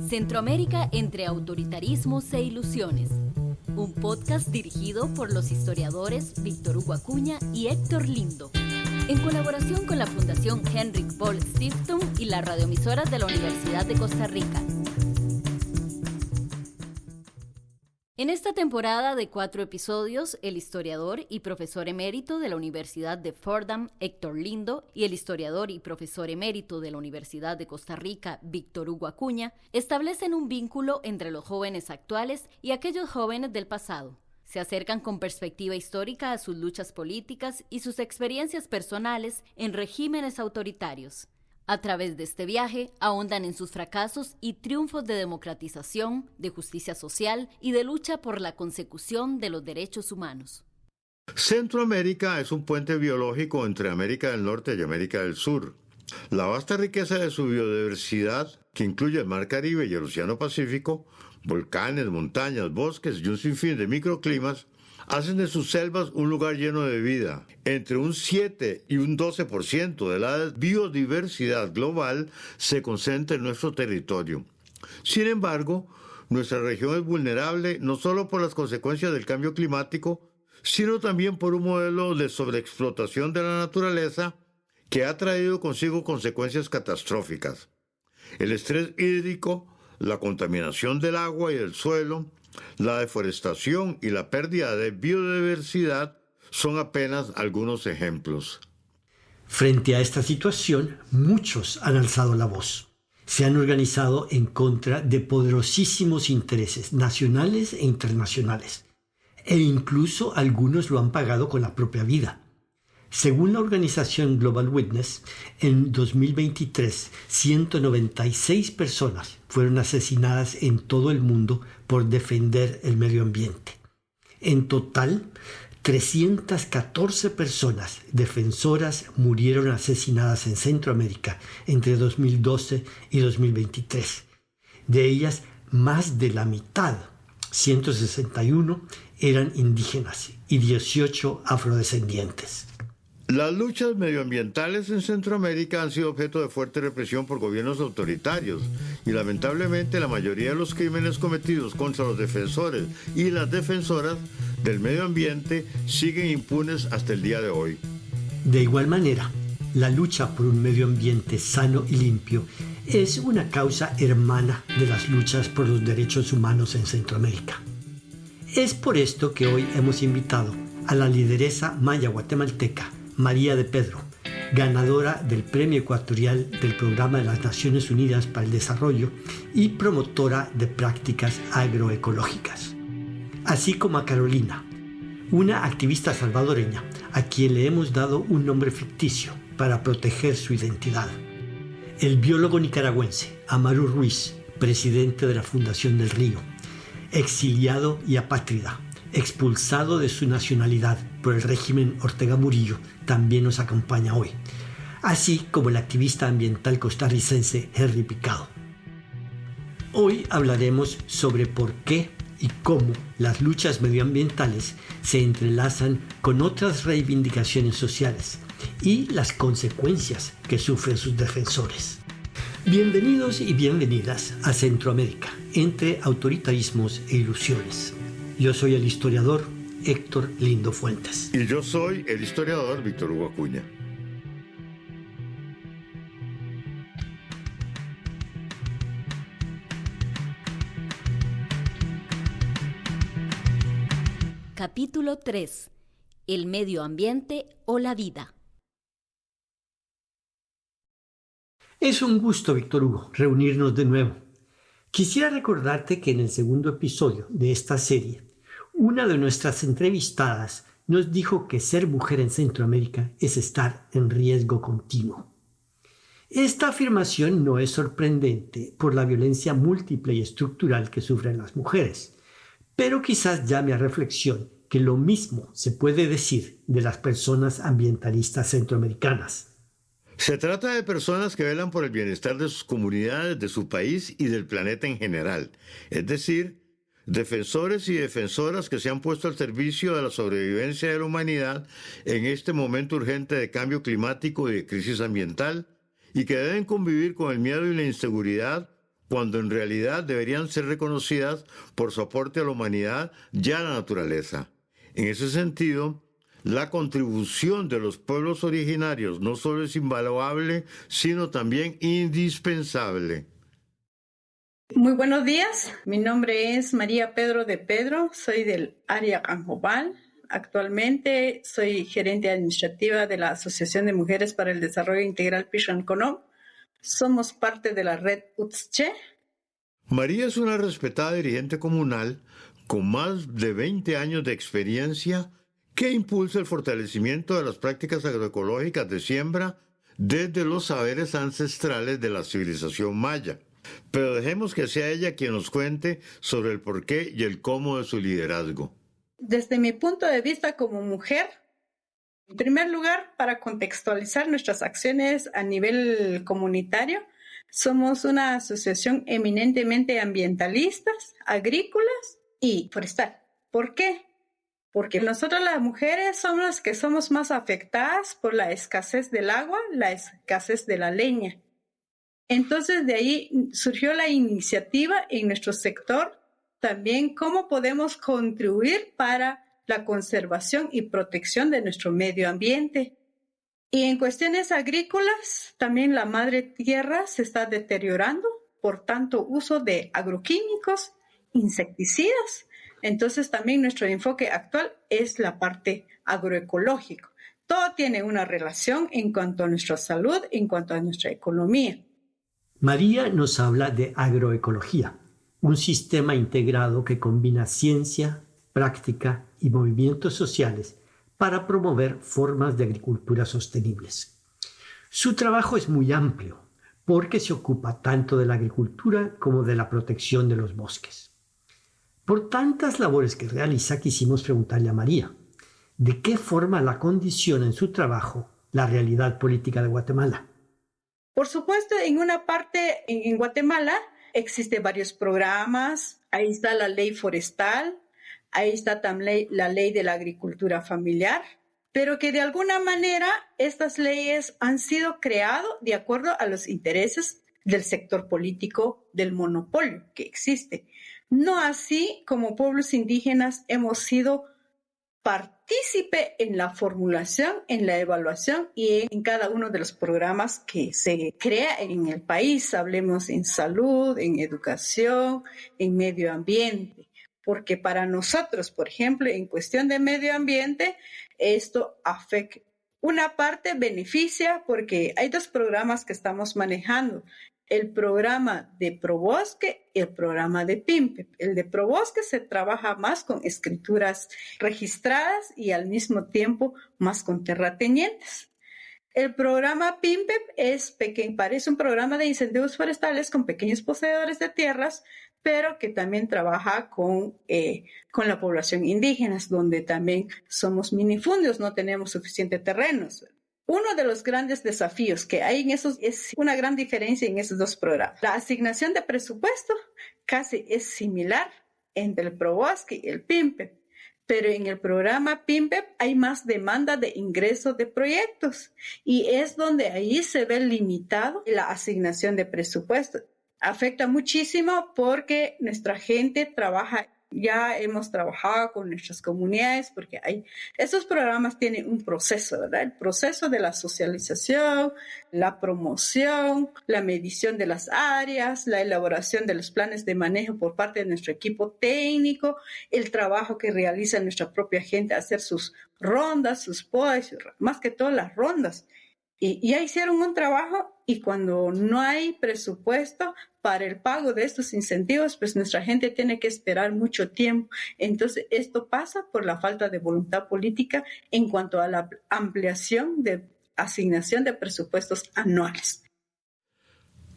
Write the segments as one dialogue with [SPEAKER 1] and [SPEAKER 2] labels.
[SPEAKER 1] Centroamérica entre autoritarismos e ilusiones. Un podcast dirigido por los historiadores Víctor Hugo Acuña y Héctor Lindo, en colaboración con la Fundación Heinrich Böll Stiftung y las radioemisoras de la Universidad de Costa Rica. En esta temporada de 4 episodios, el historiador y profesor emérito de la Universidad de Fordham, Héctor Lindo, y el historiador y profesor emérito de la Universidad de Costa Rica, Víctor Hugo Acuña, establecen un vínculo entre los jóvenes actuales y aquellos jóvenes del pasado. Se acercan con perspectiva histórica a sus luchas políticas y sus experiencias personales en regímenes autoritarios. A través de este viaje, ahondan en sus fracasos y triunfos de democratización, de justicia social y de lucha por la consecución de los derechos humanos.
[SPEAKER 2] Centroamérica es un puente biológico entre América del Norte y América del Sur. La vasta riqueza de su biodiversidad, que incluye el Mar Caribe y el Océano Pacífico, volcanes, montañas, bosques y un sinfín de microclimas, hacen de sus selvas un lugar lleno de vida. Entre un 7 y un 12% de la biodiversidad global se concentra en nuestro territorio. Sin embargo, nuestra región es vulnerable no solo por las consecuencias del cambio climático, sino también por un modelo de sobreexplotación de la naturaleza que ha traído consigo consecuencias catastróficas. El estrés hídrico, la contaminación del agua y del suelo, la deforestación y la pérdida de biodiversidad son apenas algunos ejemplos.
[SPEAKER 3] Frente a esta situación, muchos han alzado la voz. Se han organizado en contra de poderosísimos intereses nacionales e internacionales, e incluso algunos lo han pagado con la propia vida. Según la organización Global Witness, en 2023, 196 personas fueron asesinadas en todo el mundo por defender el medio ambiente. En total, 314 personas defensoras murieron asesinadas en Centroamérica entre 2012 y 2023. De ellas, más de la mitad, 161, eran indígenas y 18 afrodescendientes.
[SPEAKER 2] Las luchas medioambientales en Centroamérica han sido objeto de fuerte represión por gobiernos autoritarios y lamentablemente la mayoría de los crímenes cometidos contra los defensores y las defensoras del medio ambiente siguen impunes hasta el día de hoy.
[SPEAKER 3] De igual manera, la lucha por un medio ambiente sano y limpio es una causa hermana de las luchas por los derechos humanos en Centroamérica. Es por esto que hoy hemos invitado a la lideresa maya guatemalteca, María de Pedro, ganadora del Premio Ecuatorial del Programa de las Naciones Unidas para el Desarrollo y promotora de prácticas agroecológicas. Así como a Carolina, una activista salvadoreña a quien le hemos dado un nombre ficticio para proteger su identidad. El biólogo nicaragüense Amaru Ruiz, presidente de la Fundación del Río, exiliado y apátrida, expulsado de su nacionalidad por el régimen Ortega Murillo, también nos acompaña hoy, así como el activista ambiental costarricense Henry Picado. Hoy hablaremos sobre por qué y cómo las luchas medioambientales se entrelazan con otras reivindicaciones sociales y las consecuencias que sufren sus defensores. Bienvenidos y bienvenidas a Centroamérica, entre autoritarismos e ilusiones. Yo soy el historiador Héctor Lindo Fuentes.
[SPEAKER 2] Y yo soy el historiador Víctor Hugo Acuña.
[SPEAKER 1] Capítulo 3. El medio ambiente o la vida.
[SPEAKER 3] Es un gusto, Víctor Hugo, reunirnos de nuevo. Quisiera recordarte que en el segundo episodio de esta serie, una de nuestras entrevistadas nos dijo que ser mujer en Centroamérica es estar en riesgo continuo. Esta afirmación no es sorprendente por la violencia múltiple y estructural que sufren las mujeres, pero quizás llame a reflexión que lo mismo se puede decir de las personas ambientalistas centroamericanas.
[SPEAKER 2] Se trata de personas que velan por el bienestar de sus comunidades, de su país y del planeta en general, es decir, defensores y defensoras que se han puesto al servicio de la sobrevivencia de la humanidad en este momento urgente de cambio climático y de crisis ambiental, y que deben convivir con el miedo y la inseguridad cuando en realidad deberían ser reconocidas por su aporte a la humanidad y a la naturaleza. En ese sentido, la contribución de los pueblos originarios no solo es invaluable, sino también indispensable.
[SPEAKER 4] Muy buenos días, mi nombre es María Pedro de Pedro, soy del área Canjobal. Actualmente soy gerente administrativa de la Asociación de Mujeres para el Desarrollo Integral Pichoncono. Somos parte de la red UTSCHE.
[SPEAKER 2] María es una respetada dirigente comunal con más de 20 años de experiencia que impulsa el fortalecimiento de las prácticas agroecológicas de siembra desde los saberes ancestrales de la civilización maya. Pero dejemos que sea ella quien nos cuente sobre el porqué y el cómo de su liderazgo.
[SPEAKER 4] Desde mi punto de vista como mujer, en primer lugar, para contextualizar nuestras acciones a nivel comunitario, somos una asociación eminentemente ambientalistas, agrícolas y forestal. ¿Por qué? Porque nosotras las mujeres somos las que somos más afectadas por la escasez del agua, la escasez de la leña. Entonces de ahí surgió la iniciativa en nuestro sector también cómo podemos contribuir para la conservación y protección de nuestro medio ambiente. Y en cuestiones agrícolas, también la madre tierra se está deteriorando por tanto uso de agroquímicos, insecticidas. Entonces también nuestro enfoque actual es la parte agroecológica. Todo tiene una relación en cuanto a nuestra salud, en cuanto a nuestra economía.
[SPEAKER 3] María nos habla de agroecología, un sistema integrado que combina ciencia, práctica y movimientos sociales para promover formas de agricultura sostenibles. Su trabajo es muy amplio porque se ocupa tanto de la agricultura como de la protección de los bosques. Por tantas labores que realiza, quisimos preguntarle a María, ¿de qué forma la condiciona en su trabajo la realidad política de Guatemala?
[SPEAKER 4] Por supuesto, en una parte, en Guatemala, existen varios programas. Ahí está la ley forestal, ahí está también la ley de la agricultura familiar, pero que de alguna manera estas leyes han sido creadas de acuerdo a los intereses del sector político del monopolio que existe. No así como pueblos indígenas hemos sido partícipe en la formulación, en la evaluación y en cada uno de los programas que se crea en el país. Hablemos en salud, en educación, en medio ambiente. Porque para nosotros, por ejemplo, en cuestión de medio ambiente, esto afecta. Una parte beneficia porque hay dos programas que estamos manejando. El programa de Probosque y el programa de PIMPEP. El de Probosque se trabaja más con escrituras registradas y al mismo tiempo más con terratenientes. El programa PIMPEP parece un programa de incentivos forestales con pequeños poseedores de tierras, pero que también trabaja con la población indígena, donde también somos minifundios, no tenemos suficientes terrenos. Uno de los grandes desafíos que hay en esos es una gran diferencia en esos dos programas. La asignación de presupuesto casi es similar entre el Probosque y el PIMPEP, pero en el programa PIMPEP hay más demanda de ingreso de proyectos y es donde ahí se ve limitado la asignación de presupuesto. Afecta muchísimo porque nuestra gente trabaja. Ya hemos trabajado con nuestras comunidades porque estos programas tienen un proceso, ¿verdad? El proceso de la socialización, la promoción, la medición de las áreas, la elaboración de los planes de manejo por parte de nuestro equipo técnico, el trabajo que realiza nuestra propia gente, hacer sus rondas, sus podas, más que todo las rondas. Y ya hicieron un trabajo y cuando no hay presupuesto para el pago de estos incentivos, pues nuestra gente tiene que esperar mucho tiempo. Entonces, esto pasa por la falta de voluntad política en cuanto a la ampliación de asignación de presupuestos anuales.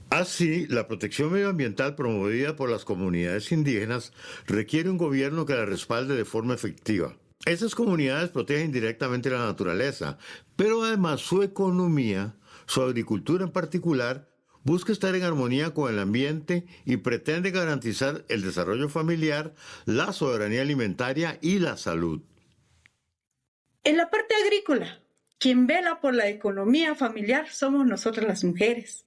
[SPEAKER 2] Así, la protección medioambiental promovida por las comunidades indígenas requiere un gobierno que la respalde de forma efectiva. Esas comunidades protegen directamente la naturaleza, pero además su economía, su agricultura en particular, busca estar en armonía con el ambiente y pretende garantizar el desarrollo familiar, la soberanía alimentaria y la salud.
[SPEAKER 4] En la parte agrícola, quien vela por la economía familiar somos nosotras las mujeres.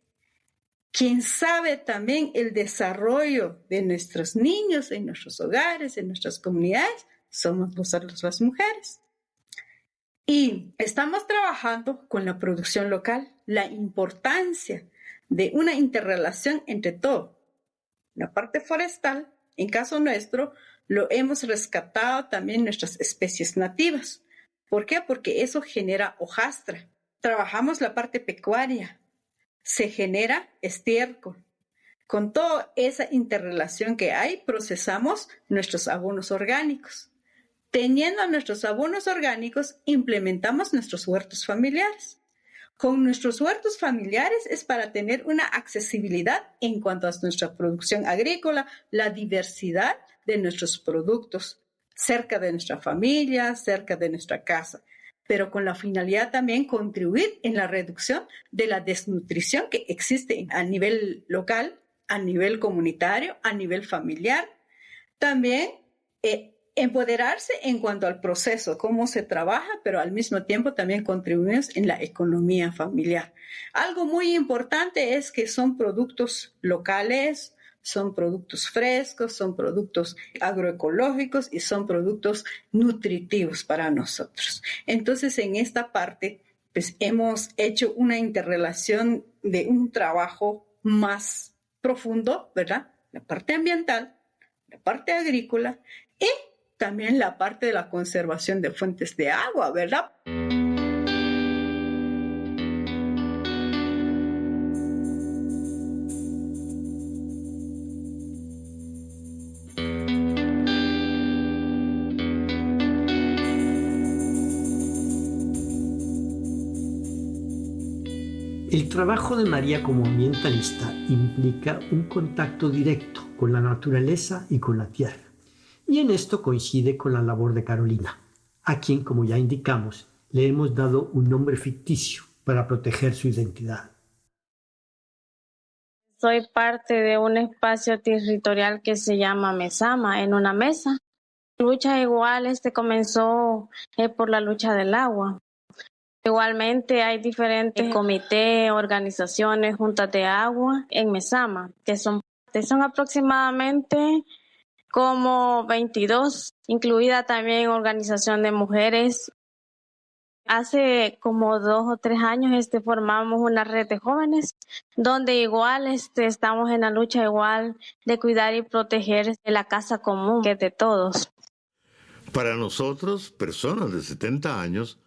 [SPEAKER 4] Quien sabe también el desarrollo de nuestros niños en nuestros hogares, en nuestras comunidades, somos nosotros las mujeres. Y estamos trabajando con la producción local, la importancia de una interrelación entre todo. La parte forestal, en caso nuestro, lo hemos rescatado también nuestras especies nativas. ¿Por qué? Porque eso genera hojastra. Trabajamos la parte pecuaria. Se genera estiércol. Con toda esa interrelación que hay, procesamos nuestros abonos orgánicos. Teniendo nuestros abonos orgánicos, implementamos nuestros huertos familiares. Con nuestros huertos familiares es para tener una accesibilidad en cuanto a nuestra producción agrícola, la diversidad de nuestros productos, cerca de nuestra familia, cerca de nuestra casa, pero con la finalidad también contribuir en la reducción de la desnutrición que existe a nivel local, a nivel comunitario, a nivel familiar. También empoderarse en cuanto al proceso, cómo se trabaja, pero al mismo tiempo también contribuimos en la economía familiar. Algo muy importante es que son productos locales, son productos frescos, son productos agroecológicos y son productos nutritivos para nosotros. Entonces, en esta parte, pues hemos hecho una interrelación de un trabajo más profundo, ¿verdad? La parte ambiental, la parte agrícola y también la parte de la conservación de fuentes de agua, ¿verdad?
[SPEAKER 3] El trabajo de María como ambientalista implica un contacto directo con la naturaleza y con la tierra. Y en esto coincide con la labor de Carolina, a quien, como ya indicamos, le hemos dado un nombre ficticio para proteger su identidad.
[SPEAKER 5] Soy parte de un espacio territorial que se llama Mesama, en una mesa. La lucha igual comenzó por la lucha del agua. Igualmente hay diferentes comités, organizaciones, juntas de agua en Mesama, que son aproximadamente como 22, incluida también organización de mujeres. Hace como 2 o 3 años formamos una red de jóvenes donde igual estamos en la lucha igual de cuidar y proteger la casa común, que es de todos.
[SPEAKER 2] Para nosotros, personas de 70 años,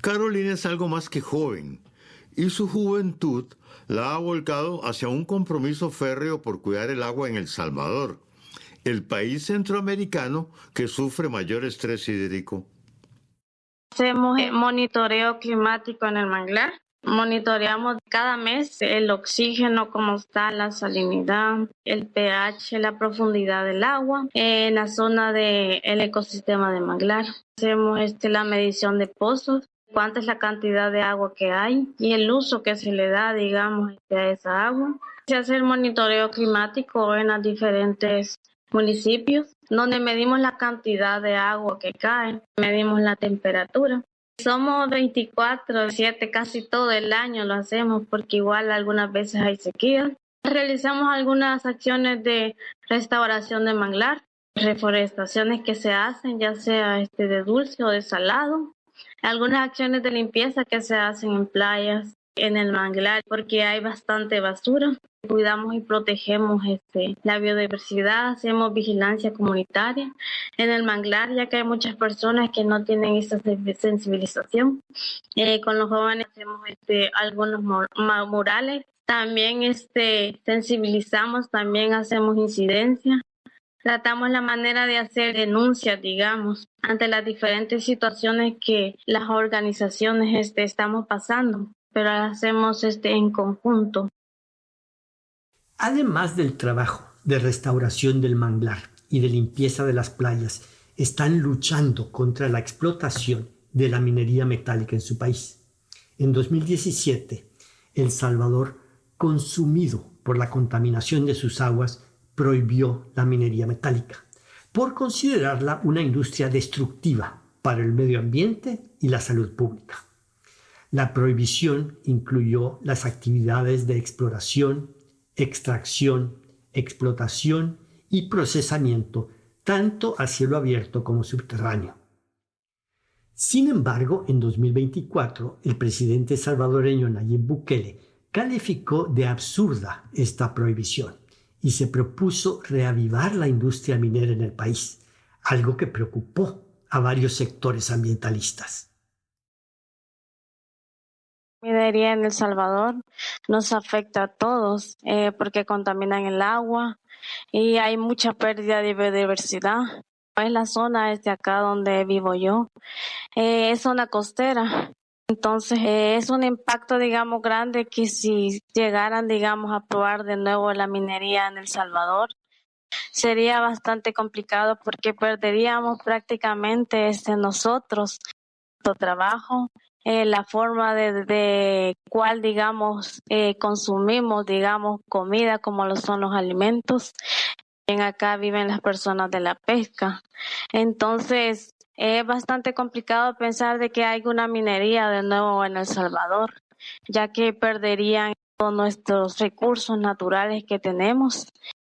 [SPEAKER 2] Carolina es algo más que joven, y su juventud la ha volcado hacia un compromiso férreo por cuidar el agua en El Salvador, el país centroamericano que sufre mayor estrés hídrico.
[SPEAKER 5] Hacemos monitoreo climático en el manglar. Monitoreamos cada mes el oxígeno, cómo está la salinidad, el pH, la profundidad del agua en la zona del ecosistema de manglar. Hacemos la medición de pozos, cuánta es la cantidad de agua que hay y el uso que se le da, digamos, a esa agua. Se hace el monitoreo climático en los diferentes municipios, donde medimos la cantidad de agua que cae, medimos la temperatura. Somos 24/7, casi todo el año lo hacemos, porque igual algunas veces hay sequía. Realizamos algunas acciones de restauración de manglar, reforestaciones que se hacen, ya sea de dulce o de salado. Algunas acciones de limpieza que se hacen en playas, en el manglar, porque hay bastante basura. Cuidamos y protegemos la biodiversidad, hacemos vigilancia comunitaria en el manglar, ya que hay muchas personas que no tienen esa sensibilización. Con los jóvenes hacemos algunos murales. También sensibilizamos, también hacemos incidencias. Tratamos la manera de hacer denuncias, digamos, ante las diferentes situaciones que las organizaciones estamos pasando, pero lo hacemos en conjunto.
[SPEAKER 3] Además del trabajo de restauración del manglar y de limpieza de las playas, están luchando contra la explotación de la minería metálica en su país. En 2017, El Salvador, consumido por la contaminación de sus aguas, prohibió la minería metálica, por considerarla una industria destructiva para el medio ambiente y la salud pública. La prohibición incluyó las actividades de exploración, extracción, explotación y procesamiento, tanto a cielo abierto como subterráneo. Sin embargo, en 2024, el presidente salvadoreño Nayib Bukele calificó de absurda esta prohibición y se propuso reavivar la industria minera en el país, algo que preocupó a varios sectores ambientalistas.
[SPEAKER 5] La minería en El Salvador nos afecta a todos porque contaminan el agua y hay mucha pérdida de biodiversidad. Es la zona de acá donde vivo yo, es zona costera. Entonces es un impacto, digamos, grande que si llegaran, digamos, a probar de nuevo la minería en El Salvador, sería bastante complicado porque perderíamos prácticamente nosotros nuestro trabajo, la forma de cuál, digamos, consumimos, digamos, comida como lo son los alimentos. Acá viven las personas de la pesca. Entonces, es bastante complicado pensar de que hay una minería de nuevo en El Salvador, ya que perderían todos nuestros recursos naturales que tenemos,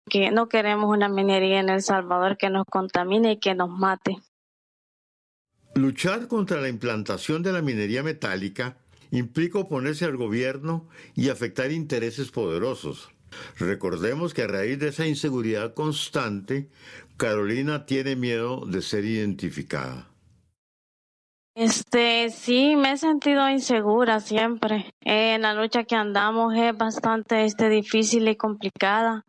[SPEAKER 5] que no queremos una minería en El Salvador que nos contamine y que nos mate.
[SPEAKER 2] Luchar contra la implantación de la minería metálica implica oponerse al gobierno y afectar intereses poderosos. Recordemos que a raíz de esa inseguridad constante, Carolina tiene miedo de ser identificada.
[SPEAKER 5] Sí, me he sentido insegura siempre. En la lucha que andamos es bastante difícil y complicada.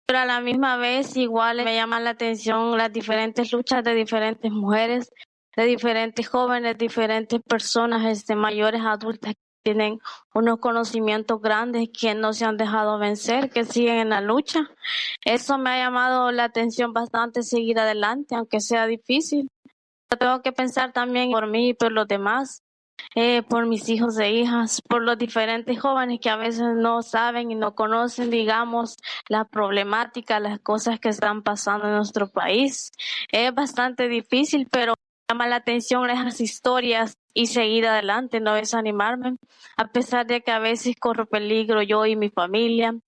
[SPEAKER 5] Pero a la misma vez igual me llaman la atención las diferentes luchas de diferentes mujeres, de diferentes jóvenes, diferentes personas mayores, adultas, que tienen unos conocimientos grandes, que no se han dejado vencer, que siguen en la lucha. Eso me ha llamado la atención bastante, seguir adelante, aunque sea difícil. Yo tengo que pensar también por mí y por los demás, por mis hijos e hijas, por los diferentes jóvenes que a veces no saben y no conocen, digamos, la problemática, las cosas que están pasando en nuestro país. Es bastante difícil, pero llama la atención esas historias y seguir adelante, no desanimarme, a pesar de que a veces corro peligro yo y mi familia. He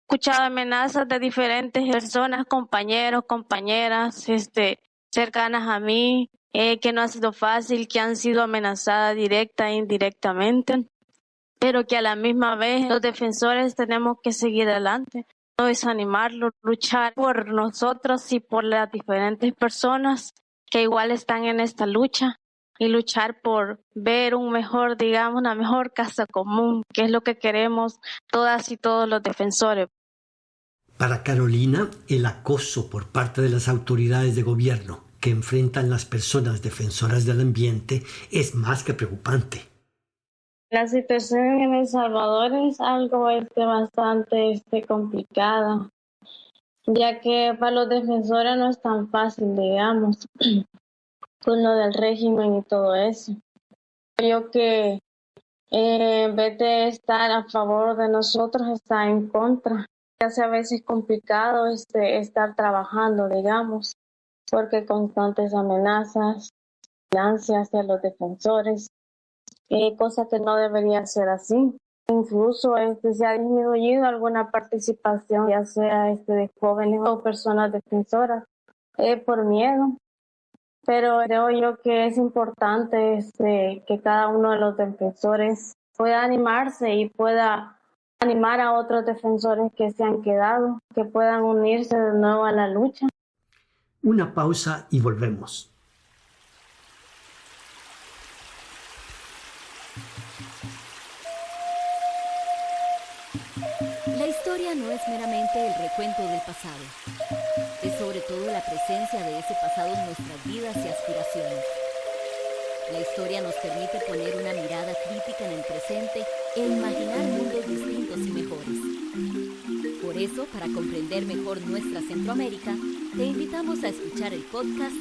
[SPEAKER 5] escuchado amenazas de diferentes personas, compañeros, compañeras, cercanas a mí, que no ha sido fácil, que han sido amenazadas directa e indirectamente, pero que a la misma vez los defensores tenemos que seguir adelante, no desanimarlos, luchar por nosotros y por las diferentes personas que igual están en esta lucha y luchar por ver un mejor, digamos, una mejor casa común, que es lo que queremos todas y todos los defensores.
[SPEAKER 3] Para Carolina, el acoso por parte de las autoridades de gobierno que enfrentan las personas defensoras del ambiente es más que preocupante.
[SPEAKER 5] La situación en El Salvador es algo bastante complicada, ya que para los defensores no es tan fácil, digamos, con lo del régimen y todo eso. Yo que en vez de estar a favor de nosotros, está en contra. Hace a veces complicado estar trabajando, digamos, porque constantes amenazas, violencia hacia los defensores, cosa que no debería ser así. Incluso se ha disminuido alguna participación, ya sea de jóvenes o personas defensoras, por miedo. Pero creo yo que es importante que cada uno de los defensores pueda animarse y pueda animar a otros defensores que se han quedado, que puedan unirse de nuevo a la lucha.
[SPEAKER 3] Una pausa y volvemos.
[SPEAKER 1] La historia no es meramente el recuento del pasado. Es sobre todo la presencia de ese pasado en nuestras vidas y aspiraciones. La historia nos permite poner una mirada crítica en el presente e imaginar mundos distintos y mejores. Por eso, para comprender mejor nuestra Centroamérica, te invitamos a escuchar el podcast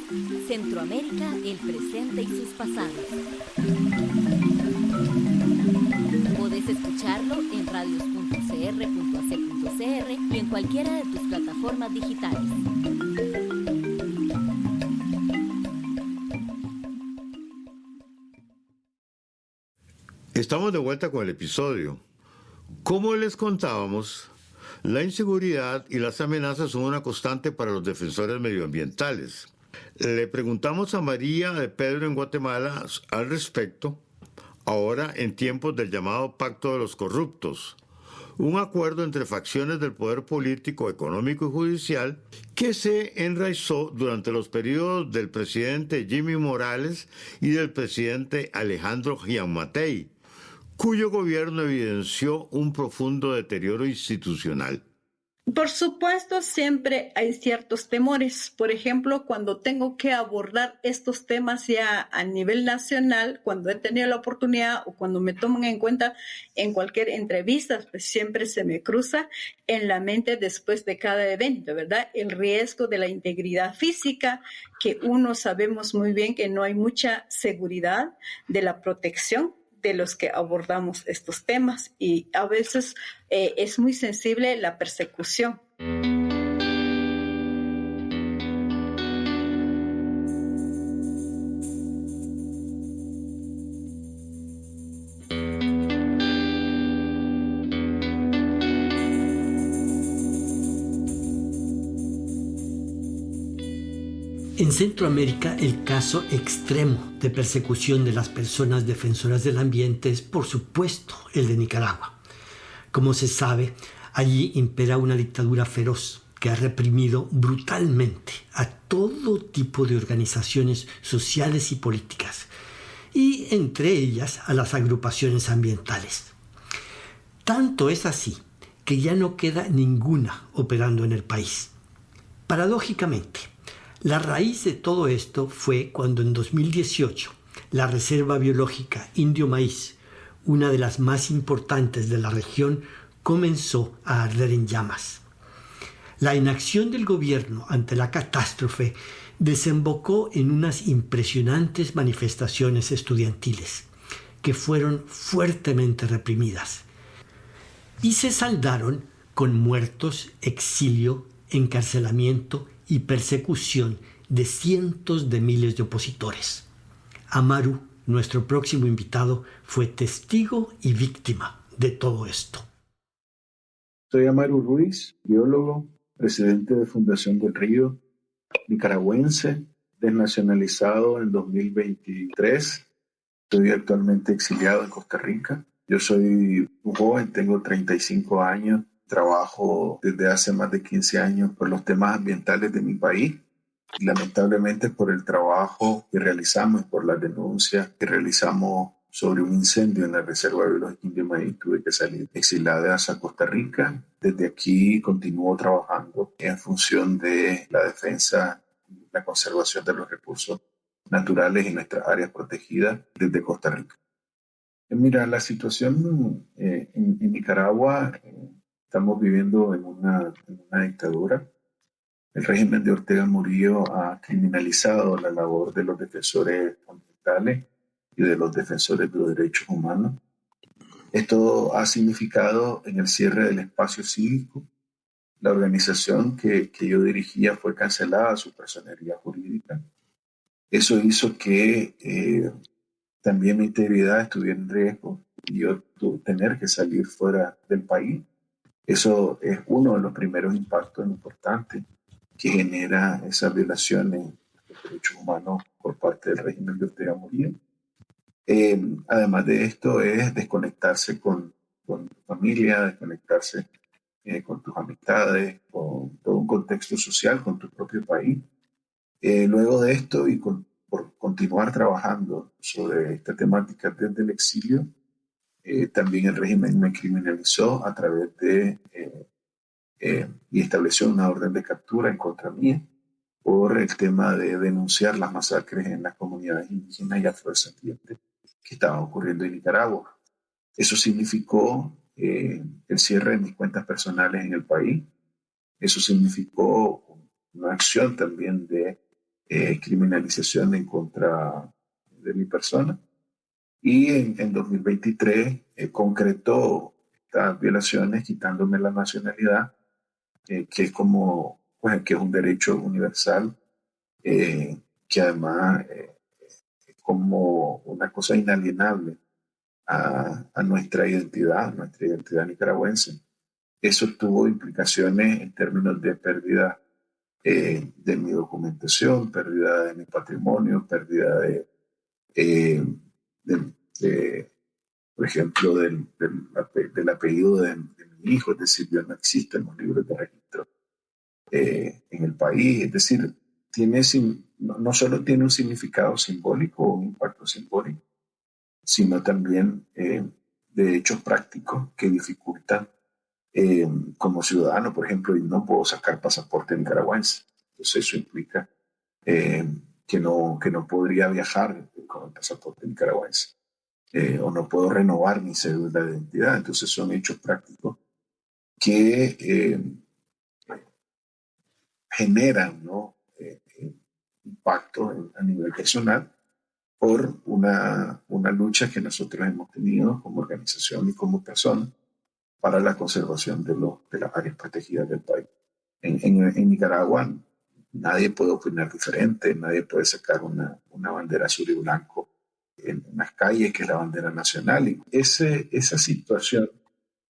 [SPEAKER 1] Centroamérica, el presente y sus pasados. Podés escucharlo en radios.cr.ac.cr y en cualquiera de tus plataformas digitales.
[SPEAKER 2] Estamos de vuelta con el episodio. Como les contábamos, La inseguridad y las amenazas son una constante para los defensores medioambientales. Le preguntamos a María de Pedro en Guatemala al respecto, ahora en tiempos del llamado Pacto de los Corruptos, un acuerdo entre facciones del poder político, económico y judicial que se enraizó durante los periodos del presidente Jimmy Morales y del presidente Alejandro Giammattei, cuyo gobierno evidenció un profundo deterioro institucional.
[SPEAKER 4] Por supuesto, siempre hay ciertos temores. Por ejemplo, cuando tengo que abordar estos temas ya a nivel nacional, cuando he tenido la oportunidad o cuando me toman en cuenta en cualquier entrevista, pues siempre se me cruza en la mente después de cada evento, ¿verdad? El riesgo de la integridad física, que uno sabemos muy bien que no hay mucha seguridad de la protección de los que abordamos estos temas y a veces es muy sensible la persecución.
[SPEAKER 3] En Centroamérica, el caso extremo de persecución de las personas defensoras del ambiente es, por supuesto, el de Nicaragua. Como se sabe, allí impera una dictadura feroz que ha reprimido brutalmente a todo tipo de organizaciones sociales y políticas, y entre ellas a las agrupaciones ambientales. Tanto es así que ya no queda ninguna operando en el país. Paradójicamente, la raíz de todo esto fue cuando en 2018 la Reserva Biológica Indio Maíz, una de las más importantes de la región, comenzó a arder en llamas. La inacción del gobierno ante la catástrofe desembocó en unas impresionantes manifestaciones estudiantiles que fueron fuertemente reprimidas y se saldaron con muertos, exilio, encarcelamiento y persecución de cientos de miles de opositores. Amaru, nuestro próximo invitado, fue testigo y víctima de todo esto.
[SPEAKER 6] Soy Amaru Ruiz, biólogo, presidente de Fundación del Río, nicaragüense, desnacionalizado en 2023. Estoy actualmente exiliado en Costa Rica. Yo soy un joven, tengo 35 años. Trabajo desde hace más de 15 años por los temas ambientales de mi país y lamentablemente por el trabajo que realizamos, por las denuncias que realizamos sobre un incendio en la Reserva Biológica Indio Maíz, tuve que salir exiliada hacia Costa Rica. Desde aquí continúo trabajando en función de la defensa y la conservación de los recursos naturales en nuestras áreas protegidas desde Costa Rica. Mira, la situación en Nicaragua... Estamos viviendo en una dictadura. El régimen de Ortega Murillo ha criminalizado la labor de los defensores ambientales y de los defensores de los derechos humanos. Esto ha significado en el cierre del espacio cívico. La organización que yo dirigía fue cancelada, su personería jurídica. Eso hizo que también mi integridad estuviera en riesgo y yo tuve que tener que salir fuera del país. Eso es uno de los primeros impactos importantes que genera esas violaciones de los derechos humanos por parte del régimen de Ortega Murillo. Además de esto, es desconectarse con tu familia, desconectarse con tus amistades, con todo un contexto social, con tu propio país. Luego de esto, y por continuar trabajando sobre esta temática desde el exilio, también el régimen me criminalizó a través de y estableció una orden de captura en contra mía por el tema de denunciar las masacres en las comunidades indígenas y afrodescendientes que estaban ocurriendo en Nicaragua. Eso significó el cierre de mis cuentas personales en el país. Eso significó una acción también de criminalización en contra de mi persona. Y en 2023 concretó estas violaciones quitándome la nacionalidad, que es que es un derecho universal, que además es como una cosa inalienable a nuestra identidad nicaragüense. Eso tuvo implicaciones en términos de pérdida de mi documentación, pérdida de mi patrimonio, pérdida de, por ejemplo, del apellido de mi hijo, es decir, ya no existen los libros de registro en el país, es decir, no solo tiene un significado simbólico o un impacto simbólico, sino también de hechos prácticos que dificultan como ciudadano, por ejemplo, y no puedo sacar pasaporte nicaragüense. Entonces eso implica que no podría viajar con el pasaporte nicaragüense o no puedo renovar mi cédula de identidad. Entonces son hechos prácticos que generan, ¿no? Impacto a nivel personal por una lucha que nosotros hemos tenido como organización y como persona para la conservación de las áreas protegidas del país. En Nicaragua nadie puede opinar diferente, nadie puede sacar una bandera azul y blanco en las calles, que es la bandera nacional. Y esa situación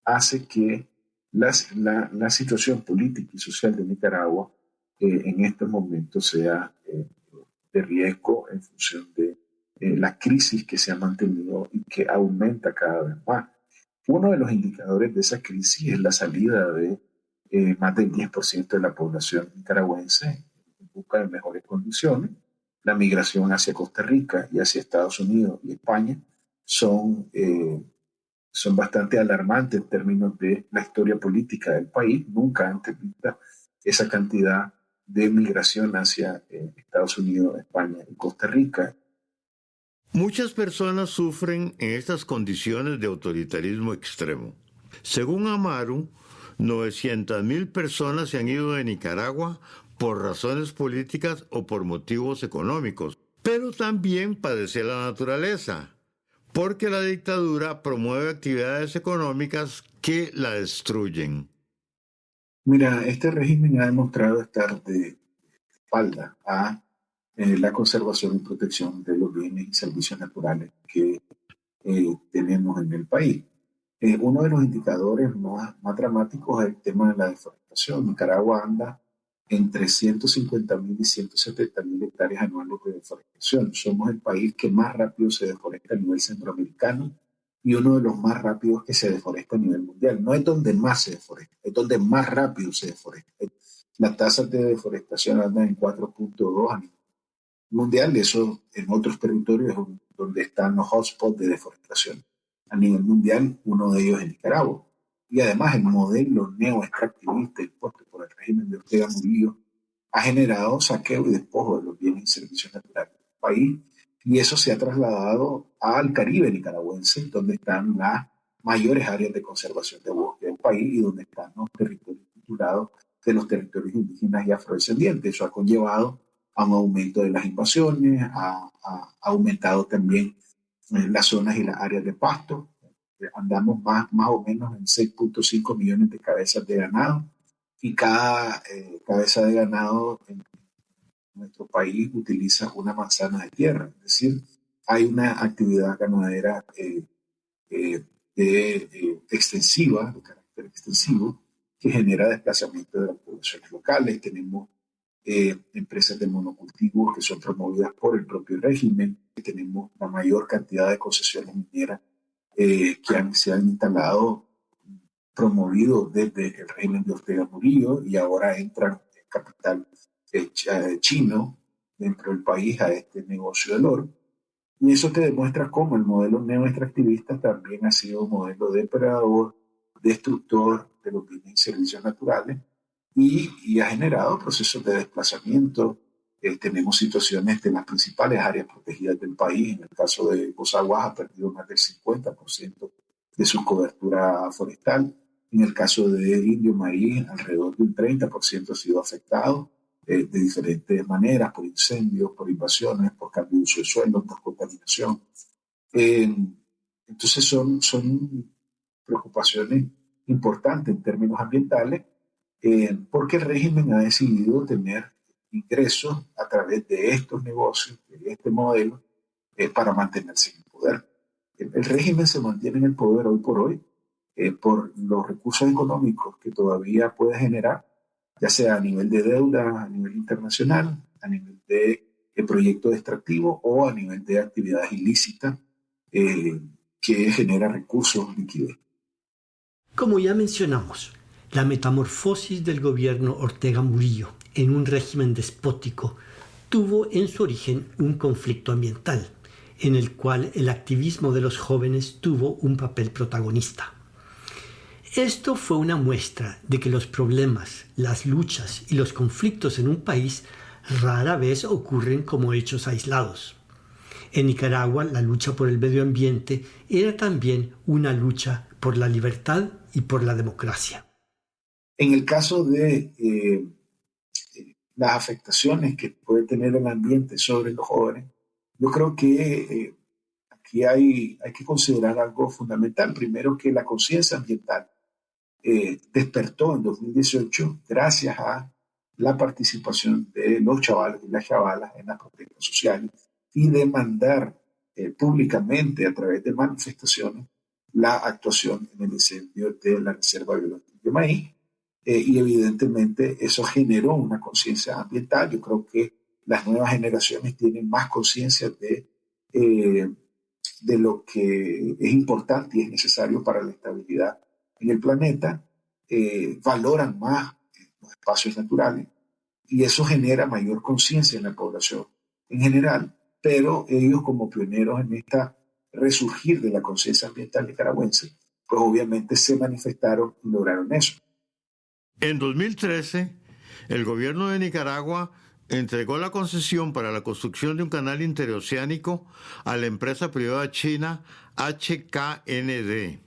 [SPEAKER 6] hace que la situación política y social de Nicaragua en estos momentos sea de riesgo en función de la crisis que se ha mantenido y que aumenta cada vez más. Uno de los indicadores de esa crisis es la salida de más del 10% de la población nicaragüense en busca de mejores condiciones. La migración hacia Costa Rica y hacia Estados Unidos y España son bastante alarmantes en términos de la historia política del país. Nunca antes vista esa cantidad de migración hacia Estados Unidos, España y Costa Rica.
[SPEAKER 2] Muchas personas sufren en estas condiciones de autoritarismo extremo. Según Amaru, 900,000 personas se han ido de Nicaragua por razones políticas o por motivos económicos, pero también padece la naturaleza, porque la dictadura promueve actividades económicas que la destruyen.
[SPEAKER 6] Mira, este régimen ha demostrado estar de espalda a la conservación y protección de los bienes y servicios naturales que tenemos en el país. Uno de los indicadores más dramáticos es el tema de la deforestación. Nicaragua anda entre 150,000 y 170,000 hectáreas anuales de deforestación. Somos el país que más rápido se deforesta a nivel centroamericano y uno de los más rápidos que se deforesta a nivel mundial. No es donde más se deforesta, es donde más rápido se deforesta. Las tasas de deforestación andan en 4.2 a nivel mundial. Eso en otros territorios donde están los hotspots de deforestación. A nivel mundial, uno de ellos es Nicaragua. Y además el modelo neoextractivista impuesto por el régimen de Ortega Murillo ha generado saqueo y despojo de los bienes y servicios naturales del país. Y eso se ha trasladado al Caribe nicaragüense, donde están las mayores áreas de conservación de bosque del país y donde están los territorios culturados de los territorios indígenas y afrodescendientes. Eso ha conllevado a un aumento de las invasiones, ha aumentado también las zonas y las áreas de pasto. Andamos más o menos en 6.5 millones de cabezas de ganado y cada cabeza de ganado en nuestro país utiliza una manzana de tierra. Es decir, hay una actividad ganadera extensiva, de carácter extensivo, que genera desplazamiento de las poblaciones locales. Tenemos empresas de monocultivos que son promovidas por el propio régimen. Tenemos la mayor cantidad de concesiones mineras que se han instalado, promovido desde el régimen de Ortega Murillo, y ahora entran en capital chino dentro del país a este negocio del oro. Y eso te demuestra cómo el modelo neoextractivista también ha sido un modelo depredador, destructor de los bienes y servicios naturales, y ha generado procesos de desplazamiento. Tenemos situaciones de las principales áreas protegidas del país. En el caso de Cozaguas ha perdido más del 50% de su cobertura forestal. En el caso de Indio Maíz, alrededor de un 30% ha sido afectado de diferentes maneras, por incendios, por invasiones, por cambio de uso de suelo, por contaminación. Entonces son preocupaciones importantes en términos ambientales, porque el régimen ha decidido tener ingresos a través de estos negocios, de este modelo, para mantenerse en el poder. El régimen se mantiene en el poder hoy por hoy por los recursos económicos que todavía puede generar, ya sea a nivel de deuda, a nivel internacional, a nivel de proyectos extractivos o a nivel de actividades ilícitas que genera recursos liquidez.
[SPEAKER 3] Como ya mencionamos, la metamorfosis del gobierno Ortega Murillo en un régimen despótico tuvo en su origen un conflicto ambiental, en el cual el activismo de los jóvenes tuvo un papel protagonista. Esto fue una muestra de que los problemas, las luchas y los conflictos en un país rara vez ocurren como hechos aislados. En Nicaragua, la lucha por el medio ambiente era también una lucha por la libertad y por la democracia.
[SPEAKER 6] En el caso de las afectaciones que puede tener el ambiente sobre los jóvenes, yo creo que aquí hay que considerar algo fundamental. Primero, que la conciencia ambiental despertó en 2018 gracias a la participación de los chavalos y las chavalas en las protestas sociales y demandar públicamente a través de manifestaciones la actuación en el incendio de la Reserva Biológica de Maíz. Y evidentemente eso generó una conciencia ambiental. Yo creo que las nuevas generaciones tienen más conciencia de lo que es importante y es necesario para la estabilidad en el planeta, valoran más los espacios naturales y eso genera mayor conciencia en la población en general, pero ellos como pioneros en esta resurgir de la conciencia ambiental nicaragüense, pues obviamente se manifestaron y lograron eso.
[SPEAKER 2] En 2013, el gobierno de Nicaragua entregó la concesión para la construcción de un canal interoceánico a la empresa privada china HKND.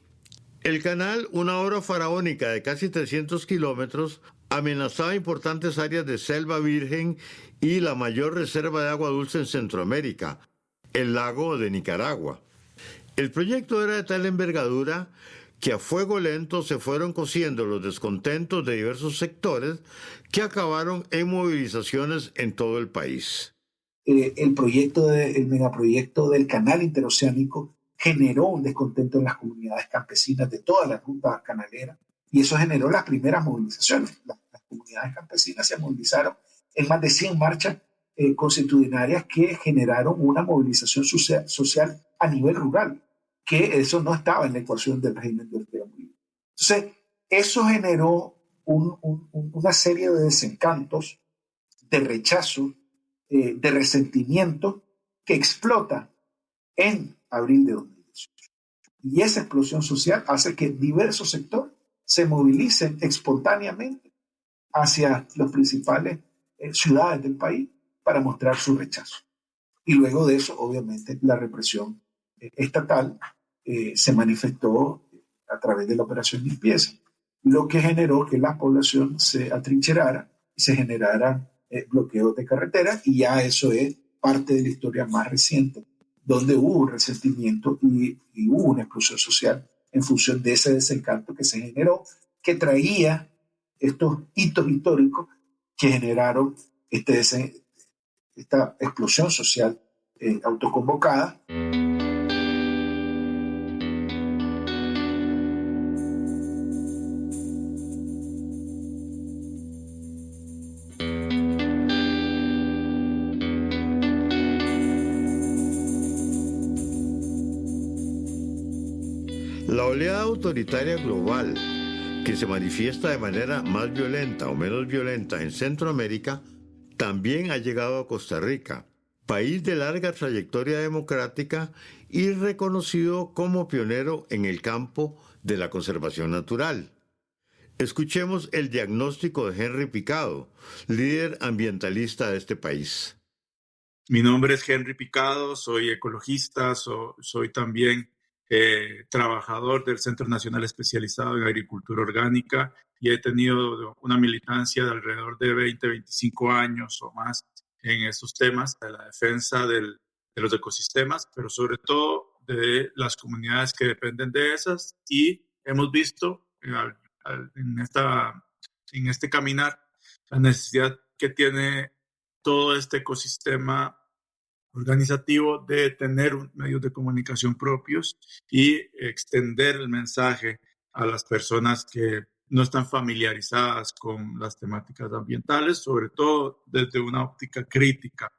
[SPEAKER 2] El canal, una obra faraónica de casi 300 kilómetros, amenazaba importantes áreas de selva virgen y la mayor reserva de agua dulce en Centroamérica, el lago de Nicaragua. El proyecto era de tal envergadura que a fuego lento se fueron cociendo los descontentos de diversos sectores que acabaron en movilizaciones en todo el país.
[SPEAKER 6] El megaproyecto del canal interoceánico generó un descontento en las comunidades campesinas de toda la ruta canalera y eso generó las primeras movilizaciones. Las comunidades campesinas se movilizaron en más de 100 marchas constitucionarias que generaron una movilización social a nivel rural, que eso no estaba en la ecuación del régimen de Ortega Murillo. Entonces, eso generó una serie de desencantos, de rechazo, de resentimiento que explota en abril de 2018. Y esa explosión social hace que diversos sectores se movilicen espontáneamente hacia las principales ciudades del país para mostrar su rechazo. Y luego de eso, obviamente, la represión estatal se manifestó a través de la operación limpieza, lo que generó que la población se atrincherara y se generaran bloqueos de carreteras, y ya eso es parte de la historia más reciente, donde hubo un resentimiento y hubo una explosión social en función de ese desencanto que se generó, que traía estos hitos históricos que generaron esta explosión social autoconvocada.
[SPEAKER 2] La oleada autoritaria global, que se manifiesta de manera más violenta o menos violenta en Centroamérica, también ha llegado a Costa Rica, país de larga trayectoria democrática y reconocido como pionero en el campo de la conservación natural. Escuchemos el diagnóstico de Henry Picado, líder ambientalista de este país.
[SPEAKER 7] Mi nombre es Henry Picado, soy ecologista, soy también trabajador del Centro Nacional Especializado en Agricultura Orgánica y he tenido una militancia de alrededor de 25 años o más en estos temas de la defensa de los ecosistemas, pero sobre todo de las comunidades que dependen de esas, y hemos visto en este caminar la necesidad que tiene todo este ecosistema organizativo de tener medios de comunicación propios y extender el mensaje a las personas que no están familiarizadas con las temáticas ambientales, sobre todo desde una óptica crítica.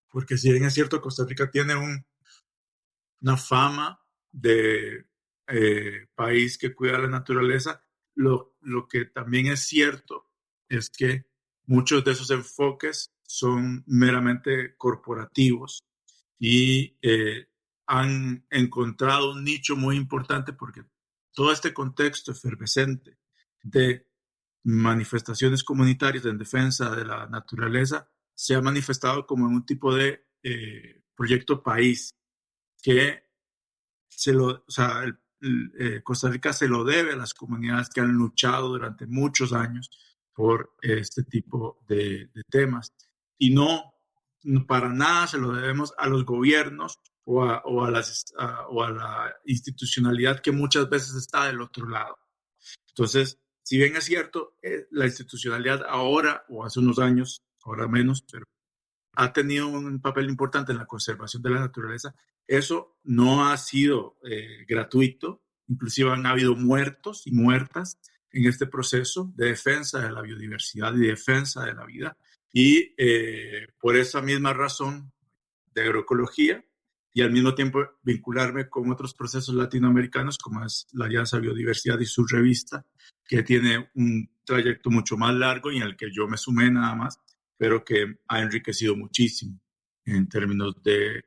[SPEAKER 7] Porque si bien es cierto, Costa Rica tiene una fama de país que cuida la naturaleza, lo que también es cierto es que muchos de esos enfoques son meramente corporativos y han encontrado un nicho muy importante porque todo este contexto efervescente de manifestaciones comunitarias en defensa de la naturaleza se ha manifestado como en un tipo de proyecto país que Costa Rica se lo debe a las comunidades que han luchado durante muchos años por este tipo de temas. Y no para nada se lo debemos a los gobiernos o a la institucionalidad que muchas veces está del otro lado. Entonces, si bien es cierto, la institucionalidad ahora, o hace unos años, ahora menos, pero ha tenido un papel importante en la conservación de la naturaleza, eso no ha sido gratuito. Inclusive han habido muertos y muertas en este proceso de defensa de la biodiversidad y defensa de la vida. Y por esa misma razón de agroecología y al mismo tiempo vincularme con otros procesos latinoamericanos como es la Alianza Biodiversidad y su revista, que tiene un trayecto mucho más largo y en el que yo me sumé nada más, pero que ha enriquecido muchísimo en términos de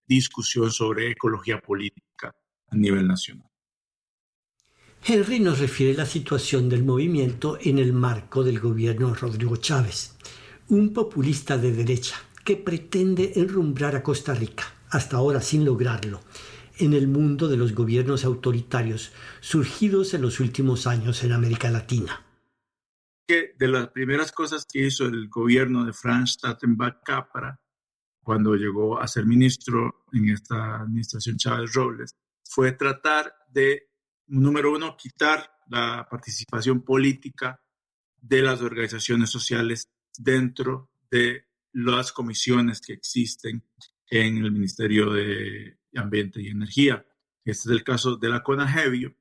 [SPEAKER 7] discusión sobre ecología política a nivel nacional.
[SPEAKER 3] Henry nos refiere la situación del movimiento en el marco del gobierno de Rodrigo Chávez, un populista de derecha que pretende enrumbrar a Costa Rica, hasta ahora sin lograrlo, en el mundo de los gobiernos autoritarios surgidos en los últimos años en América Latina.
[SPEAKER 7] De las primeras cosas que hizo el gobierno de Franz Stauffenberg-Cápara cuando llegó a ser ministro en esta administración Chávez Robles fue tratar de, número uno, quitar la participación política de las organizaciones sociales dentro de las comisiones que existen en el Ministerio de Ambiente y Energía. Este es el caso de la CONAGEBIO,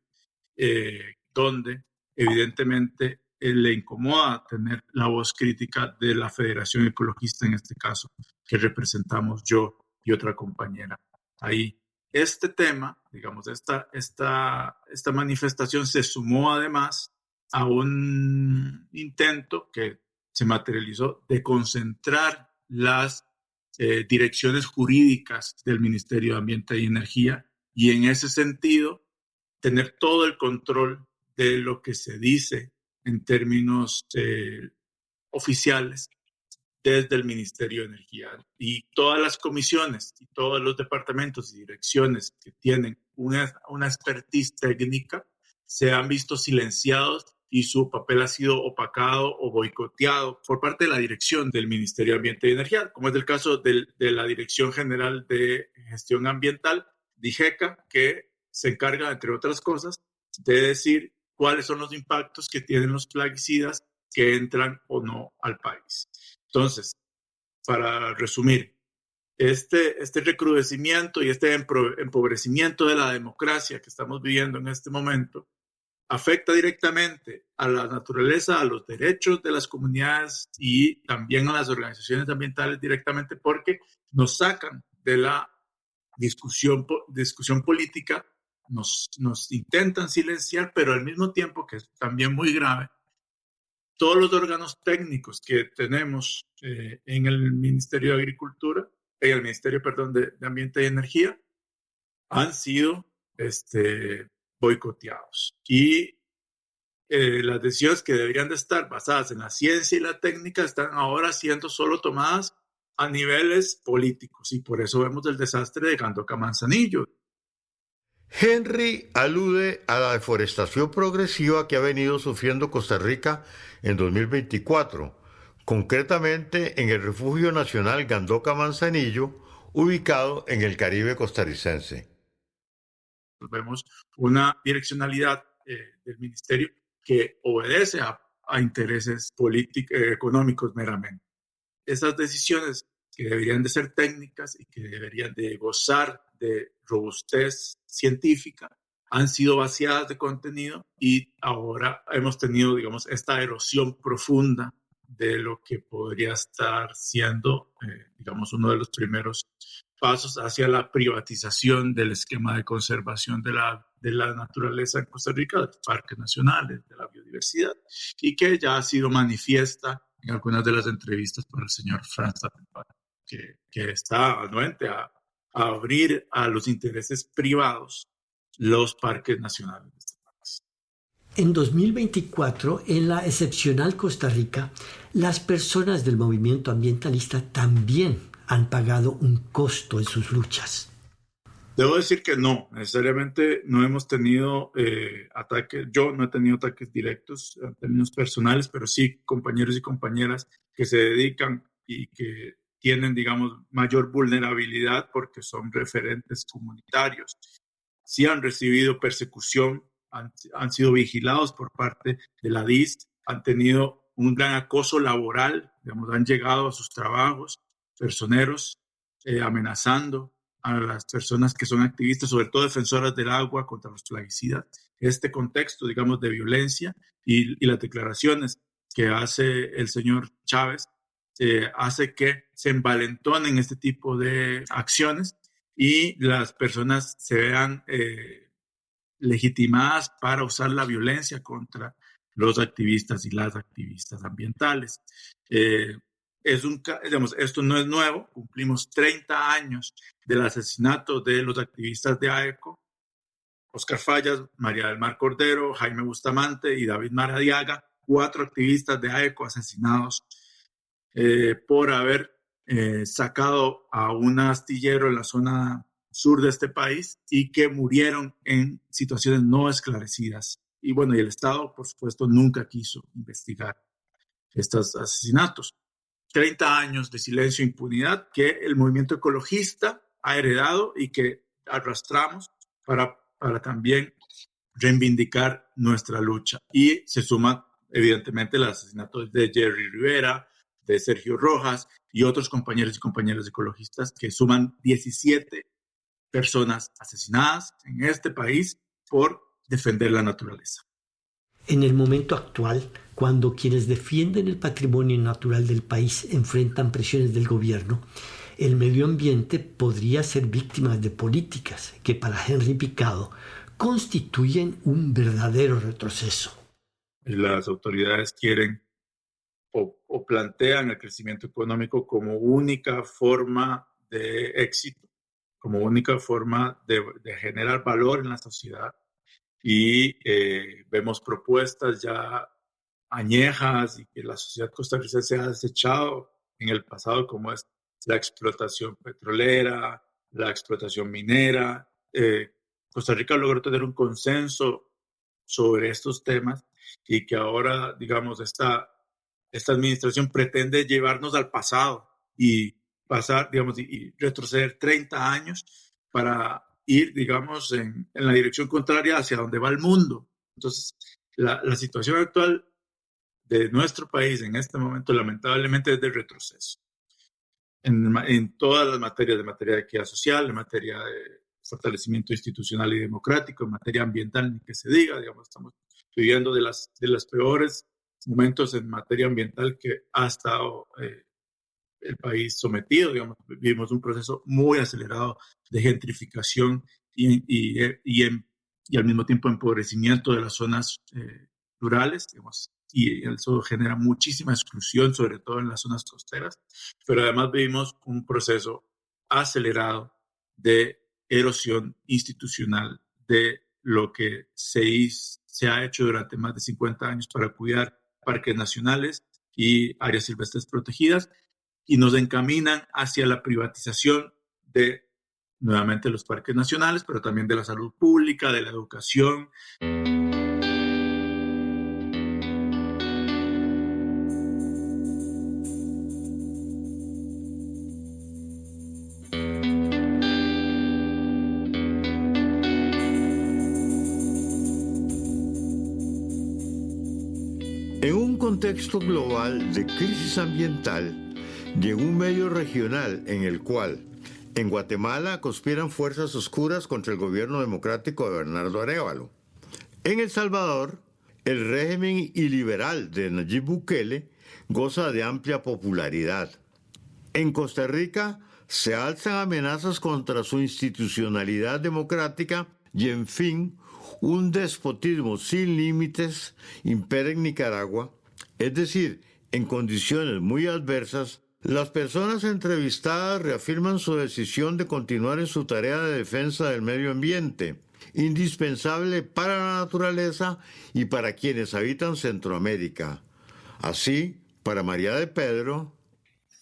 [SPEAKER 7] donde evidentemente le incomoda tener la voz crítica de la Federación Ecologista, en este caso, que representamos yo y otra compañera ahí. Este tema, digamos, esta manifestación se sumó además a un intento que se materializó de concentrar las direcciones jurídicas del Ministerio de Ambiente y Energía y en ese sentido tener todo el control de lo que se dice en términos oficiales desde el Ministerio de Energía. Y todas las comisiones y todos los departamentos y direcciones que tienen una expertise técnica se han visto silenciados y su papel ha sido opacado o boicoteado por parte de la dirección del Ministerio de Ambiente y Energía, como es el caso de la Dirección General de Gestión Ambiental, DIGECA, que se encarga, entre otras cosas, de decir cuáles son los impactos que tienen los plaguicidas que entran o no al país. Entonces, para resumir, este recrudecimiento y este empobrecimiento de la democracia que estamos viviendo en este momento afecta directamente a la naturaleza, a los derechos de las comunidades y también a las organizaciones ambientales directamente porque nos sacan de la discusión política, nos intentan silenciar, pero al mismo tiempo, que es también muy grave, todos los órganos técnicos que tenemos en el Ministerio de Agricultura, en el Ministerio, perdón, de Ambiente y Energía, han sido boicoteados. Y las decisiones que deberían de estar basadas en la ciencia y la técnica están ahora siendo solo tomadas a niveles políticos. Y por eso vemos el desastre de Gandoca Manzanillo.
[SPEAKER 2] Henry alude a la deforestación progresiva que ha venido sufriendo Costa Rica en 2024, concretamente en el Refugio Nacional Gandoca Manzanillo, ubicado en el Caribe costarricense.
[SPEAKER 7] Vemos una direccionalidad del ministerio que obedece a intereses económicos meramente. Esas decisiones que deberían de ser técnicas y que deberían de gozar de robustez científica, han sido vaciadas de contenido y ahora hemos tenido, digamos, esta erosión profunda de lo que podría estar siendo, digamos, uno de los primeros pasos hacia la privatización del esquema de conservación de la naturaleza en Costa Rica, de los parques nacionales, de la biodiversidad, y que ya ha sido manifiesta en algunas de las entrevistas por el señor Franz Zappenbach, que está anuente a abrir a los intereses privados los parques nacionales de este país.
[SPEAKER 3] En 2024, en la excepcional Costa Rica, las personas del movimiento ambientalista también han pagado un costo en sus luchas.
[SPEAKER 7] Debo decir que no, necesariamente no hemos tenido ataques, yo no he tenido ataques directos en términos personales, pero sí compañeros y compañeras que se dedican y que tienen, digamos, mayor vulnerabilidad porque son referentes comunitarios. Sí han recibido persecución, han sido vigilados por parte de la DIS, han tenido un gran acoso laboral, digamos, han llegado a sus trabajos personeros amenazando a las personas que son activistas, sobre todo defensoras del agua contra los plaguicidas. Este contexto, digamos, de violencia y las declaraciones que hace el señor Chávez hace que se envalentonen este tipo de acciones y las personas se vean legitimadas para usar la violencia contra los activistas y las activistas ambientales. Digamos, esto no es nuevo, cumplimos 30 años del asesinato de los activistas de AECO, Oscar Fallas, María del Mar Cordero, Jaime Bustamante y David Maradiaga, 4 activistas de AECO asesinados por haber sacado a un astillero en la zona sur de este país y que murieron en situaciones no esclarecidas. Y bueno, y el Estado, por supuesto, nunca quiso investigar estos asesinatos. 30 años de silencio e impunidad que el movimiento ecologista ha heredado y que arrastramos para también reivindicar nuestra lucha. Y se suma, evidentemente, el asesinato de Jerry Rivera, de Sergio Rojas y otros compañeros y compañeras ecologistas que suman 17 personas asesinadas en este país por defender la naturaleza.
[SPEAKER 3] En el momento actual, cuando quienes defienden el patrimonio natural del país enfrentan presiones del gobierno, el medio ambiente podría ser víctima de políticas que para Henry Picado constituyen un verdadero retroceso.
[SPEAKER 7] Las autoridades quieren o plantean el crecimiento económico como única forma de éxito, como única forma de generar valor en la sociedad. Y vemos propuestas ya añejas y que la sociedad costarricense ha desechado en el pasado, como es la explotación petrolera, la explotación minera. Costa Rica logró tener un consenso sobre estos temas y que ahora, digamos, esta administración pretende llevarnos al pasado y pasar, digamos, y retroceder 30 años para ir, digamos, en la dirección contraria hacia donde va el mundo. Entonces, la situación actual de nuestro país en este momento, lamentablemente, es de retroceso. En todas las materias, de materia de equidad social, en materia de fortalecimiento institucional y democrático, en materia ambiental, ni que se diga, digamos, estamos viviendo de las peores momentos en materia ambiental que ha estado el país sometido. Digamos, vivimos un proceso muy acelerado de gentrificación y al mismo tiempo empobrecimiento de las zonas rurales, digamos, y eso genera muchísima exclusión, sobre todo en las zonas costeras, pero además vivimos un proceso acelerado de erosión institucional de lo que se ha hecho durante más de 50 años para cuidar parques nacionales y áreas silvestres protegidas, y nos encaminan hacia la privatización de, nuevamente, los parques nacionales, pero también de la salud pública, de la educación.
[SPEAKER 2] En un contexto global de crisis ambiental y en un medio regional en el cual En Guatemala conspiran fuerzas oscuras contra el gobierno democrático de Bernardo Arévalo. En El Salvador, el régimen iliberal de Nayib Bukele goza de amplia popularidad. En Costa Rica se alzan amenazas contra su institucionalidad democrática y, en fin, un despotismo sin límites impera en Nicaragua, es decir, en condiciones muy adversas. Las personas entrevistadas reafirman su decisión de continuar en su tarea de defensa del medio ambiente, indispensable para la naturaleza y para quienes habitan Centroamérica. Así, para María de Pedro,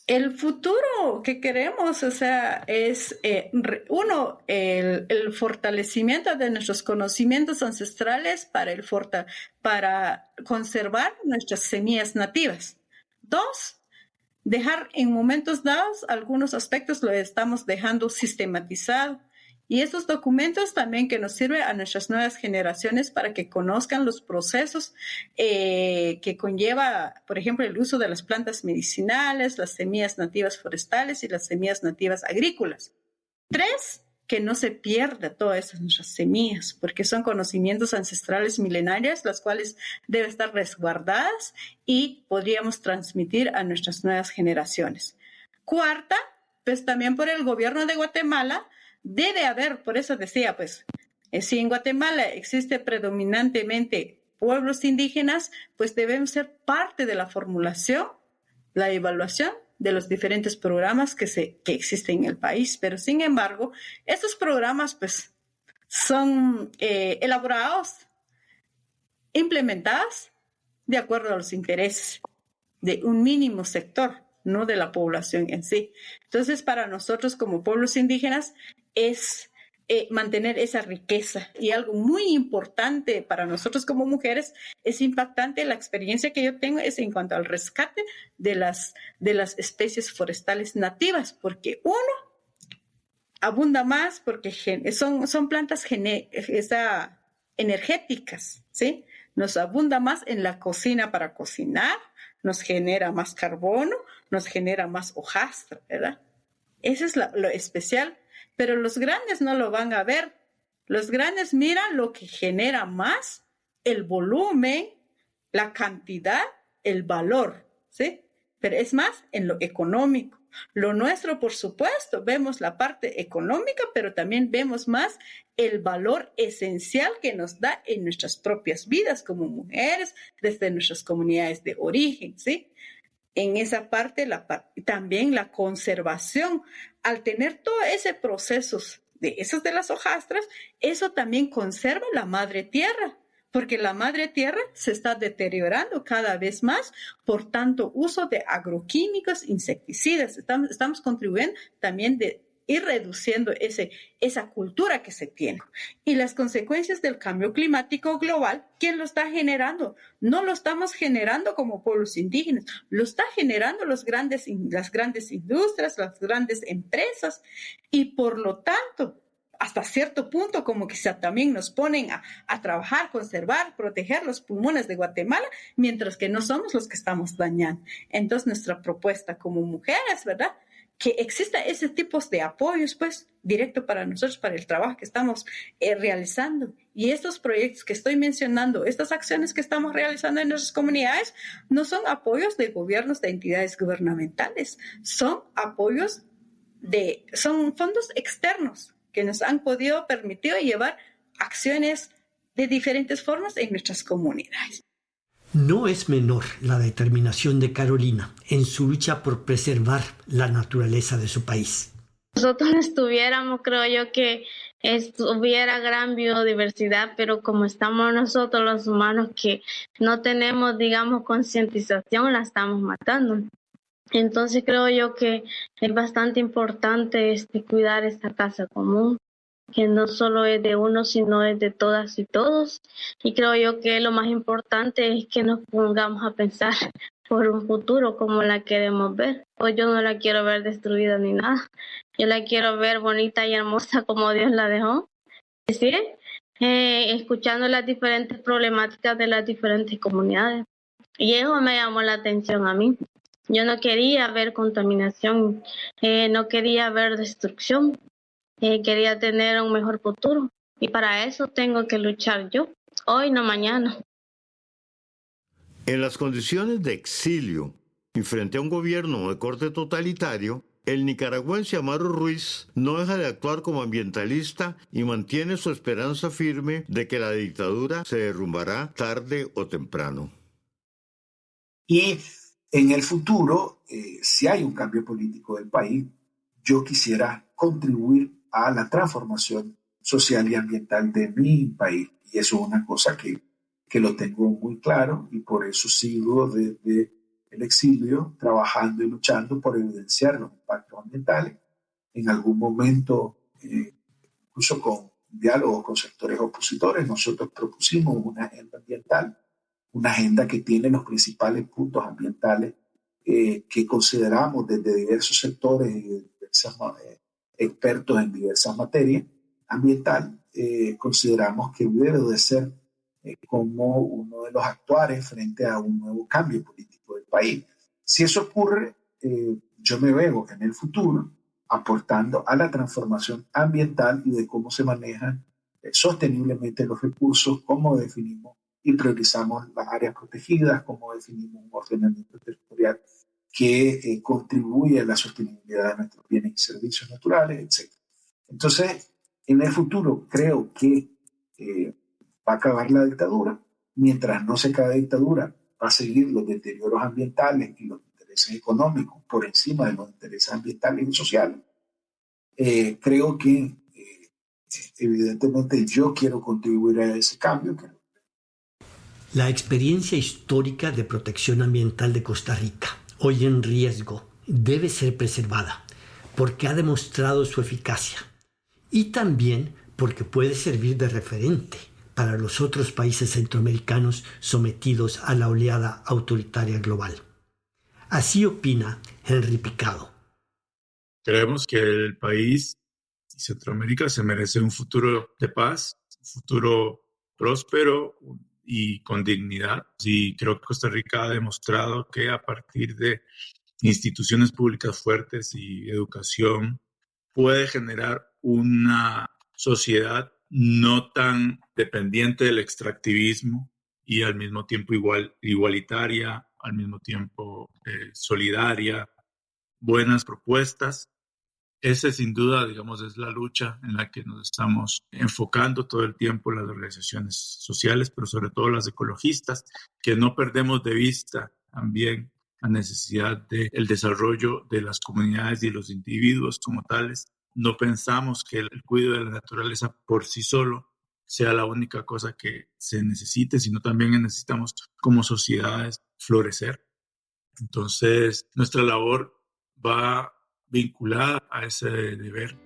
[SPEAKER 4] el futuro que queremos, o sea, es el fortalecimiento de nuestros conocimientos ancestrales para conservar nuestras semillas nativas. 2, dejar en momentos dados algunos aspectos lo estamos dejando sistematizado. Y estos documentos también que nos sirven a nuestras nuevas generaciones para que conozcan los procesos que conlleva, por ejemplo, el uso de las plantas medicinales, las semillas nativas forestales y las semillas nativas agrícolas. 3, que no se pierda todas esas nuestras semillas, porque son conocimientos ancestrales milenarios, las cuales deben estar resguardadas y podríamos transmitir a nuestras nuevas generaciones. 4, pues también por el gobierno de Guatemala, debe haber, por eso decía, pues, si en Guatemala existe predominantemente pueblos indígenas, pues debemos ser parte de la formulación, la evaluación de los diferentes programas que existen en el país. Pero, sin embargo, estos programas, pues, son elaborados, implementados de acuerdo a los intereses de un mínimo sector, no de la población en sí. Entonces, para nosotros como pueblos indígenas es mantener esa riqueza. Y algo muy importante para nosotros como mujeres, es impactante la experiencia que yo tengo es en cuanto al rescate de las especies forestales nativas, porque uno, abunda más porque son plantas energéticas, ¿sí? Nos abunda más en la cocina para cocinar, nos genera más carbono, nos genera más hojastra, ¿verdad? Eso es lo especial, pero los grandes no lo van a ver. Los grandes miran lo que genera más, el volumen, la cantidad, el valor, ¿sí? Pero es más en lo económico. Lo nuestro, por supuesto, vemos la parte económica, pero también vemos más el valor esencial que nos da en nuestras propias vidas como mujeres, desde nuestras comunidades de origen, ¿sí? En esa parte, también la conservación, al tener todo ese proceso de las hojastras, eso también conserva la madre tierra, porque la madre tierra se está deteriorando cada vez más por tanto uso de agroquímicos, insecticidas. Estamos contribuyendo también de ir reduciendo esa cultura que se tiene. Y las consecuencias del cambio climático global, ¿quién lo está generando? No lo estamos generando como pueblos indígenas, lo está generando las grandes industrias, las grandes empresas, y por lo tanto, hasta cierto punto como que también nos ponen a trabajar, conservar, proteger los pulmones de Guatemala, mientras que no somos los que estamos dañando. Entonces nuestra propuesta como mujeres, ¿verdad?, que exista ese tipo de apoyos, pues, directo para nosotros, para el trabajo que estamos realizando. Y estos proyectos que estoy mencionando, estas acciones que estamos realizando en nuestras comunidades, no son apoyos de gobiernos, de entidades gubernamentales, son apoyos son fondos externos que nos han permitido llevar acciones de diferentes formas en nuestras comunidades.
[SPEAKER 3] No es menor la determinación de Carolina en su lucha por preservar la naturaleza de su país.
[SPEAKER 5] Nosotros estuviéramos, creo yo que hubiera gran biodiversidad, pero como estamos nosotros los humanos que no tenemos, digamos, concientización, la estamos matando. Entonces creo yo que es bastante importante cuidar esta casa común, que no solo es de uno, sino es de todas y todos. Y creo yo que lo más importante es que nos pongamos a pensar por un futuro como la queremos ver. Pues yo no la quiero ver destruida ni nada. Yo la quiero ver bonita y hermosa como Dios la dejó. ¿Sí? Escuchando las diferentes problemáticas de las diferentes comunidades. Y eso me llamó la atención a mí. Yo no quería ver contaminación, no quería ver destrucción, quería tener un mejor futuro. Y para eso tengo que luchar yo, hoy no mañana.
[SPEAKER 2] En las condiciones de exilio y frente a un gobierno de corte totalitario, el nicaragüense Amaru Ruiz no deja de actuar como ambientalista y mantiene su esperanza firme de que la dictadura se derrumbará tarde o temprano.
[SPEAKER 8] Y en el futuro, si hay un cambio político del país, yo quisiera contribuir a la transformación social y ambiental de mi país. Y eso es una cosa que lo tengo muy claro y por eso sigo desde el exilio trabajando y luchando por evidenciar los impactos ambientales. En algún momento, incluso con diálogos con sectores opositores, nosotros propusimos una agenda ambiental, una agenda que tiene los principales puntos ambientales que consideramos desde diversos sectores y diversos expertos en diversas materias ambientales, consideramos que debe de ser como uno de los actuares frente a un nuevo cambio político del país. Si eso ocurre, yo me veo en el futuro aportando a la transformación ambiental y de cómo se manejan sosteniblemente los recursos, cómo definimos y priorizamos las áreas protegidas, cómo definimos un ordenamiento territorial que contribuye a la sostenibilidad de nuestros bienes y servicios naturales, etc. Entonces, en el futuro creo que va a acabar la dictadura. Mientras no se acabe la dictadura, va a seguir los deterioros ambientales y los intereses económicos por encima de los intereses ambientales y sociales. Creo que evidentemente yo quiero contribuir a ese cambio.
[SPEAKER 3] La experiencia histórica de protección ambiental de Costa Rica, hoy en riesgo, debe ser preservada porque ha demostrado su eficacia y también porque puede servir de referente para los otros países centroamericanos sometidos a la oleada autoritaria global. Así opina Henry Picado.
[SPEAKER 7] Creemos que el país y Centroamérica se merece un futuro de paz, un futuro próspero y con dignidad. Y creo que Costa Rica ha demostrado que a partir de instituciones públicas fuertes y educación puede generar una sociedad no tan dependiente del extractivismo y al mismo tiempo igualitaria, al mismo tiempo solidaria, buenas propuestas. Esa sin duda, digamos, es la lucha en la que nos estamos enfocando todo el tiempo las organizaciones sociales, pero sobre todo las ecologistas, que no perdemos de vista también la necesidad del desarrollo de las comunidades y los individuos como tales. No pensamos que el cuidado de la naturaleza por sí solo sea la única cosa que se necesite, sino también necesitamos como sociedades florecer. Entonces, nuestra labor va vinculada a ese deber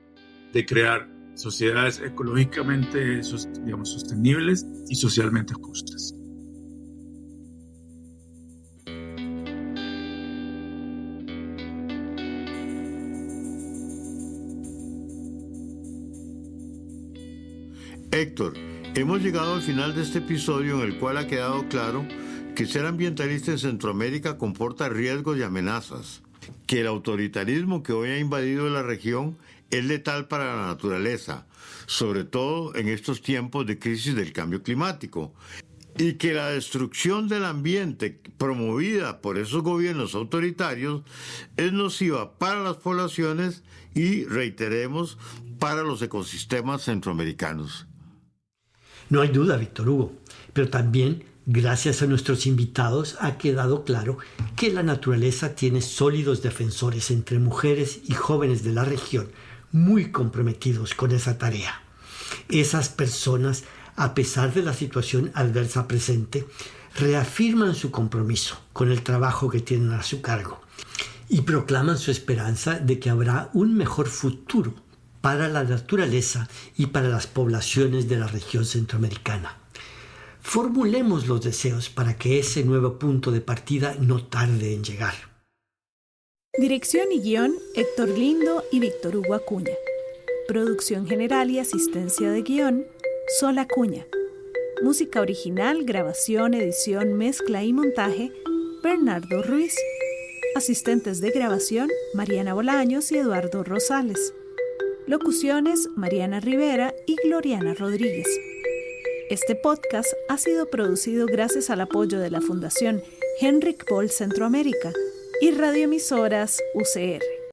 [SPEAKER 7] de crear sociedades ecológicamente, digamos, sostenibles y socialmente justas.
[SPEAKER 2] Héctor, hemos llegado al final de este episodio en el cual ha quedado claro que ser ambientalista en Centroamérica comporta riesgos y amenazas, que el autoritarismo que hoy ha invadido la región es letal para la naturaleza, sobre todo en estos tiempos de crisis del cambio climático, y que la destrucción del ambiente promovida por esos gobiernos autoritarios es nociva para las poblaciones y, reiteremos, para los ecosistemas centroamericanos.
[SPEAKER 3] No hay duda, Víctor Hugo, pero también, gracias a nuestros invitados, ha quedado claro que la naturaleza tiene sólidos defensores entre mujeres y jóvenes de la región muy comprometidos con esa tarea. Esas personas, a pesar de la situación adversa presente, reafirman su compromiso con el trabajo que tienen a su cargo y proclaman su esperanza de que habrá un mejor futuro para la naturaleza y para las poblaciones de la región centroamericana. Formulemos los deseos para que ese nuevo punto de partida no tarde en llegar.
[SPEAKER 9] Dirección y guión, Héctor Lindo y Víctor Hugo Acuña. Producción general y asistencia de guión, Sol Acuña. Música original, grabación, edición, mezcla y montaje, Bernardo Ruiz. Asistentes de grabación, Mariana Bolaños y Eduardo Rosales. Locuciones, Mariana Rivera y Gloriana Rodríguez. Este podcast ha sido producido gracias al apoyo de la Fundación Henrik Böll Centroamérica y radioemisoras UCR.